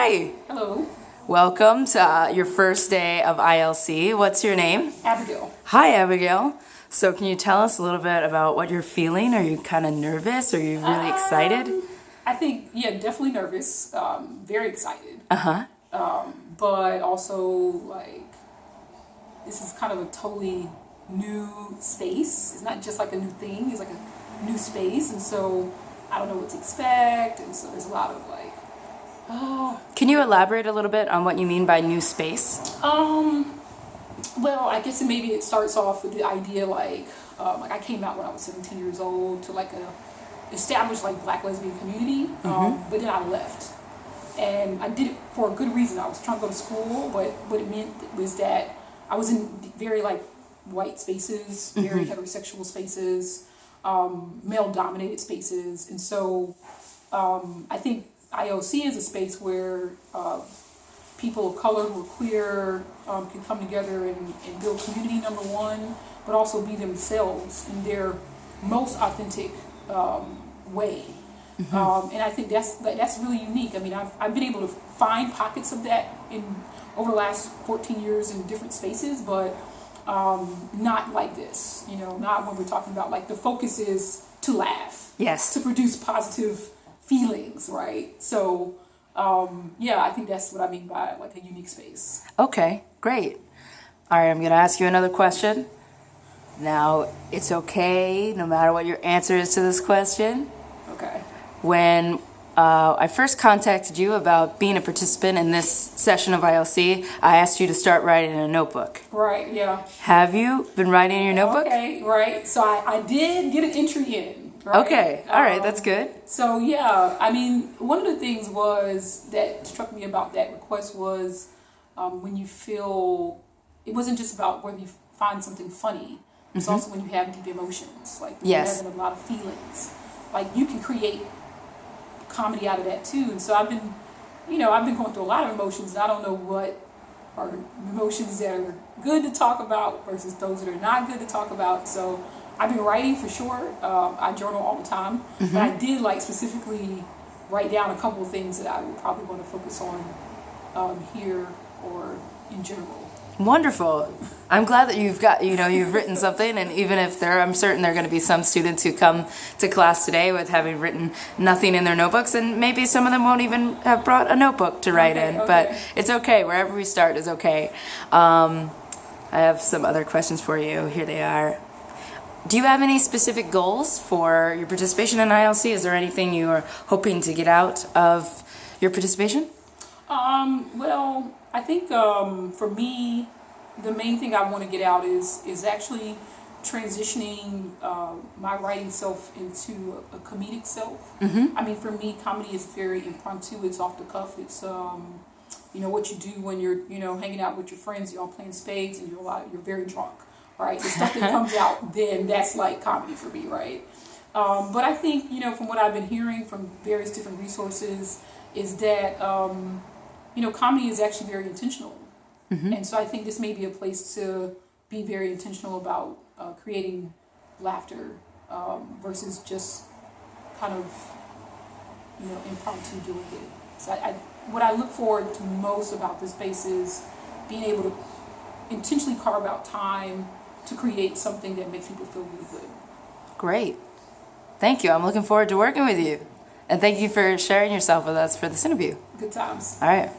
Hi. Hello. Welcome to your first day of ILC. What's your name? Abigail. Hi, Abigail. So can you tell us a little bit about what you're feeling? Are you kind of nervous? Are you really excited? I think, definitely nervous. Very excited. Uh-huh. But also, like, this is kind of a totally new space. It's not just like a new thing. It's like a new space. And so I don't know what to expect. And so there's a lot of like, Can you elaborate a little bit on what you mean by new space? well, I guess maybe it starts off with the idea like I came out when I was 17 years old to like a established like Black lesbian community, but then I left, and I did it for a good reason. I was trying to go to school, but what it meant was that I was in very like white spaces, very heterosexual spaces, male-dominated spaces, and so I think ILC is a space where people of color who are queer can come together and build community, number one, but also be themselves in their most authentic way. And I think that's really unique. I mean, I've been able to find pockets of that over the last 14 years in different spaces, but not like this, not when we're talking about like the focus is to laugh, Yes. to produce positive feelings, right? So I think that's what I mean by like a unique space. Okay, great. All right, I'm going to ask you another question. Now, it's okay, no matter what your answer is to this question. Okay. When I first contacted you about being a participant in this session of ILC, I asked you to start writing in a notebook. Right, yeah. Have you been writing in your notebook? Okay, right. So I did get an entry in. Right? Okay, all right, that's good. So yeah, I mean, one of the things that struck me about that request was when you feel, it wasn't just about whether you find something funny, it's also when you have deep emotions, like when you're having a lot of feelings. Like you can create comedy out of that too. And so I've been going through a lot of emotions, and I don't know what are emotions that are good to talk about versus those that are not good to talk about. So I've been writing for sure. I journal all the time, but I did like specifically write down a couple of things that I would probably want to focus on here or in general. Wonderful. I'm glad that you've written something, and even if I'm certain there are going to be some students who come to class today with having written nothing in their notebooks, and maybe some of them won't even have brought a notebook to write in, but it's okay. Wherever we start is okay. I have some other questions for you. Here they are. Do you have any specific goals for your participation in ILC? Is there anything you are hoping to get out of your participation? Well, I think for me, the main thing I want to get out is actually transitioning my writing self into a comedic self. I mean, for me, comedy is very impromptu. It's off the cuff. It's what you do when you're hanging out with your friends. You're all playing spades and you're very drunk. Right, the stuff that comes out, then that's like comedy for me, right? But I think, from what I've been hearing from various different resources, is that, comedy is actually very intentional. And so I think this may be a place to be very intentional about creating laughter versus just kind of, impromptu doing it. So what I look forward to most about this space is being able to intentionally carve out time to create something that makes people feel really good. Great. Thank you. I'm looking forward to working with you. And thank you for sharing yourself with us for this interview. Good times. All right.